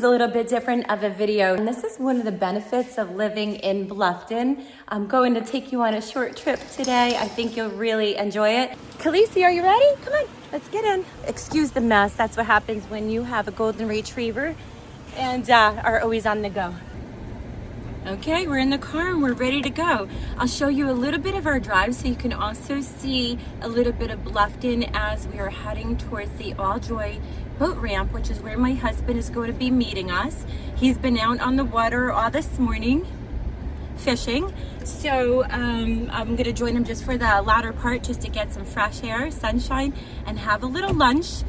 a little bit different of a video, and this is one of the benefits of living in Bluffton. I'm going to take you on a short trip today. I think you'll really enjoy it. Khaleesi, are you ready? Come on, let's get in. Excuse the mess. That's what happens when you have a golden retriever and are always on the go. Okay, we're in the car and we're ready to go. I'll show you a little bit of our drive so you can also see a little bit of Bluffton as we are heading towards the All Joy boat ramp, which is where my husband is going to be meeting us. He's been out on the water all this morning fishing, so I'm going to join him just for the latter part, just to get some fresh air, sunshine, and have a little lunch.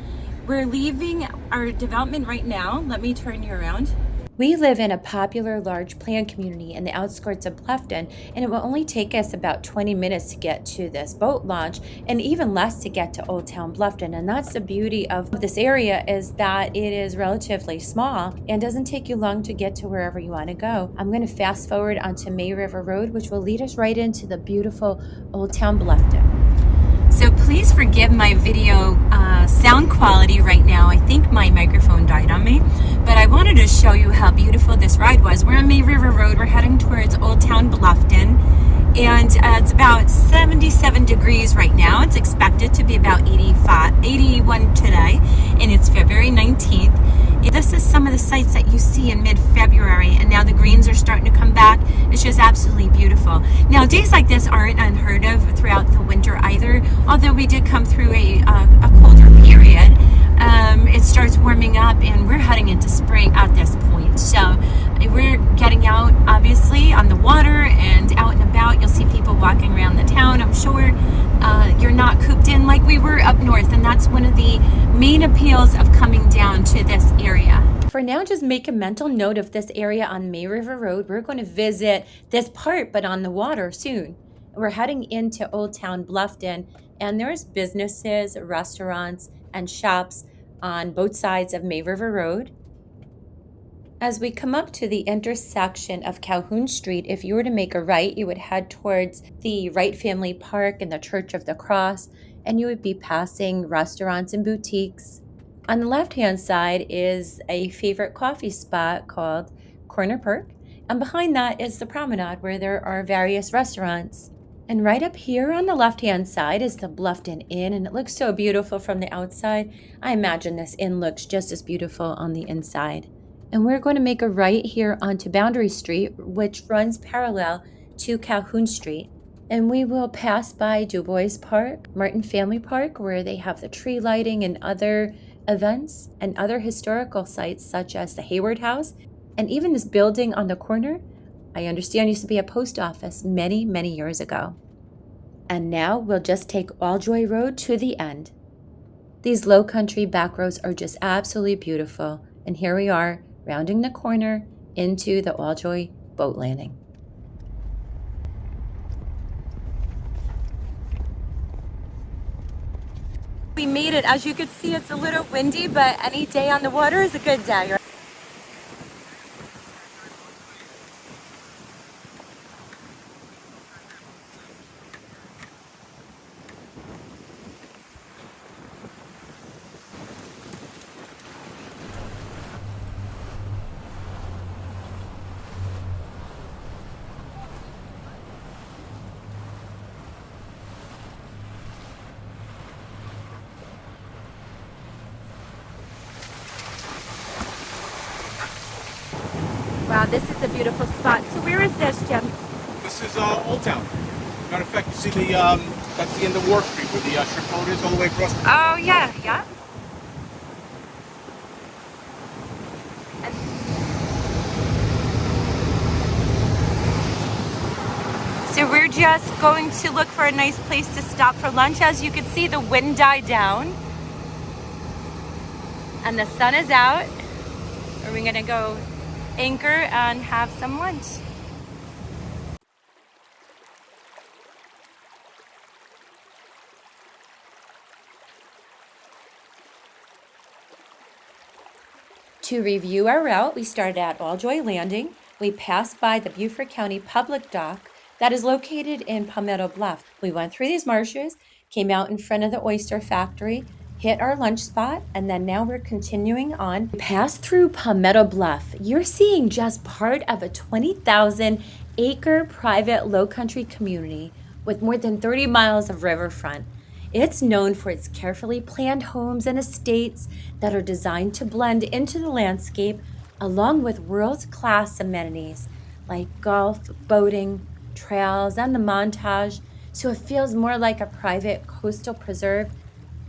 We're leaving our development right now. Let me turn you around. We live in a popular large planned community in the outskirts of Bluffton, and it will only take us about 20 minutes to get to this boat launch, and even less to get to Old Town Bluffton. And that's the beauty of this area, is that it is relatively small and doesn't take you long to get to wherever you want to go. I'm going to fast forward onto May River Road, which will lead us right into the beautiful Old Town Bluffton. So please forgive my video sound quality right now. I think my microphone died on me, but I wanted to show you how beautiful this ride was. We're on May River Road. We're heading towards Old Town Bluffton, and it's about 77 degrees right now. It's expected to be about 81 today, and it's February 19th. This is some of the sights that you see in mid-February, and now the greens are starting to come back. It's just absolutely beautiful. Now, days like this aren't unheard of throughout the winter either, although we did come through a colder period. It starts warming up, and we're heading into spring at this point. So we're getting out, obviously, on the water and out and about. You'll see people walking around the town, I'm sure. You're not cooped in like we were up north, and that's one of the main appeals of coming down to this area. For now, just make a mental note of this area on May River Road. We're going to visit this part, but on the water soon. We're heading into Old Town Bluffton, and there's businesses, restaurants, and shops on both sides of May River Road. As we come up to the intersection of Calhoun Street, if you were to make a right, you would head towards the Wright Family Park and the Church of the Cross, and you would be passing restaurants and boutiques. On the left-hand side is a favorite coffee spot called Corner Perk, and behind that is the promenade where there are various restaurants. And right up here on the left-hand side is the Bluffton Inn, and it looks so beautiful from the outside. I imagine this inn looks just as beautiful on the inside. And we're going to make a right here onto Boundary Street, which runs parallel to Calhoun Street. And we will pass by Du Bois Park, Martin Family Park, where they have the tree lighting and other events, and other historical sites such as the Hayward House, and even this building on the corner, I understand used to be a post office many, many years ago. And now we'll just take All Joy Road to the end. These Lowcountry back roads are just absolutely beautiful. And here we are, rounding the corner into the All Joy boat landing. We made it. As you can see, it's a little windy, but any day on the water is a good day, right? Wow, this is a beautiful spot. So where is this, Jim? This is Old Town. Matter of fact, you see the that's the end of Wharf Street where the strip road is all the way across. Oh yeah, yeah. So we're just going to look for a nice place to stop for lunch. As you can see, the wind died down and the sun is out. And we're gonna go anchor and have some lunch. To review our route, we started at All Joy Landing. We passed by the Beaufort County Public Dock that is located in Palmetto Bluff. We went through these marshes, came out in front of the oyster factory, hit our lunch spot, and then now we're continuing on. Pass through Palmetto Bluff. You're seeing just part of a 20,000 acre private Lowcountry community with more than 30 miles of riverfront. It's known for its carefully planned homes and estates that are designed to blend into the landscape, along with world-class amenities like golf, boating, trails, and the montage, so it feels more like a private coastal preserve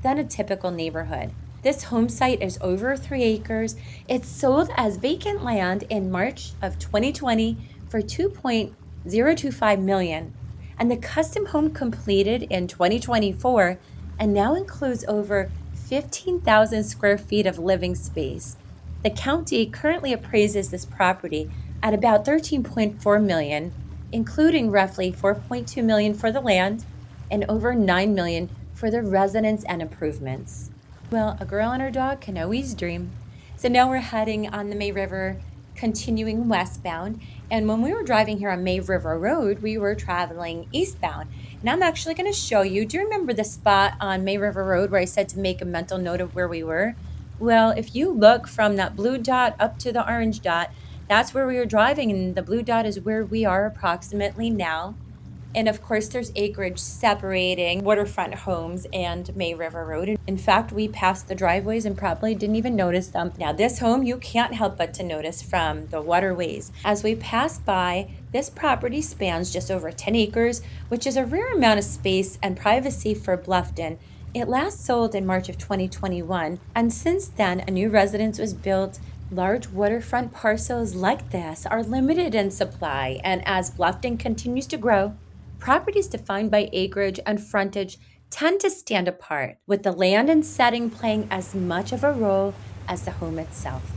than a typical neighborhood. This home site is over 3 acres. It's sold as vacant land in March of 2020 for $2.025 million. And the custom home completed in 2024 and now includes over 15,000 square feet of living space. The county currently appraises this property at about $13.4 million, including roughly $4.2 million for the land and over $9 million for the residents and improvements. Well, a girl and her dog can always dream. So now we're heading on the May River, continuing westbound. And when we were driving here on May River Road, we were traveling eastbound. And I'm actually going to show you, do you remember the spot on May River Road where I said to make a mental note of where we were? Well, if you look from that blue dot up to the orange dot, that's where we were driving, and the blue dot is where we are approximately now. And of course, there's acreage separating waterfront homes and May River Road. In fact, we passed the driveways and probably didn't even notice them. Now, this home, you can't help but to notice from the waterways. As we pass by, this property spans just over 10 acres, which is a rare amount of space and privacy for Bluffton. It last sold in March of 2021, and since then, a new residence was built. Large waterfront parcels like this are limited in supply, and as Bluffton continues to grow, properties defined by acreage and frontage tend to stand apart, with the land and setting playing as much of a role as the home itself.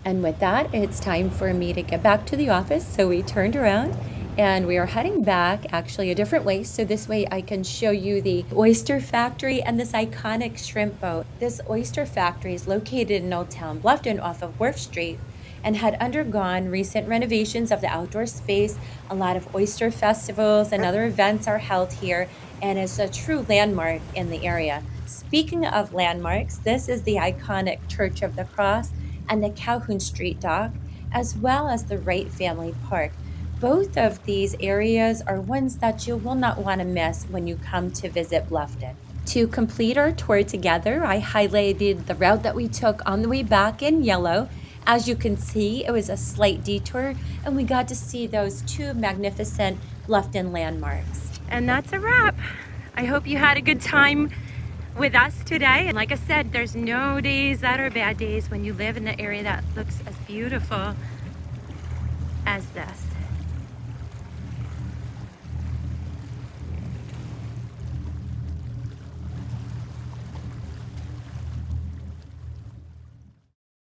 And with that, it's time for me to get back to the office, so we turned around and we are heading back actually a different way, so this way I can show you the oyster factory and this iconic shrimp boat. This oyster factory is located in Old Town Bluffton off of Wharf Street and had undergone recent renovations of the outdoor space. A lot of oyster festivals and other events are held here, and is a true landmark in the area. Speaking of landmarks, this is the iconic Church of the Cross and the Calhoun Street Dock, as well as the Wright Family Park. Both of these areas are ones that you will not want to miss when you come to visit Bluffton. To complete our tour together, I highlighted the route that we took on the way back in yellow. As you can see, it was a slight detour, and we got to see those two magnificent Bluffton landmarks. And that's a wrap. I hope you had a good time with us today. And like I said, there's no days that are bad days when you live in an area that looks as beautiful as this.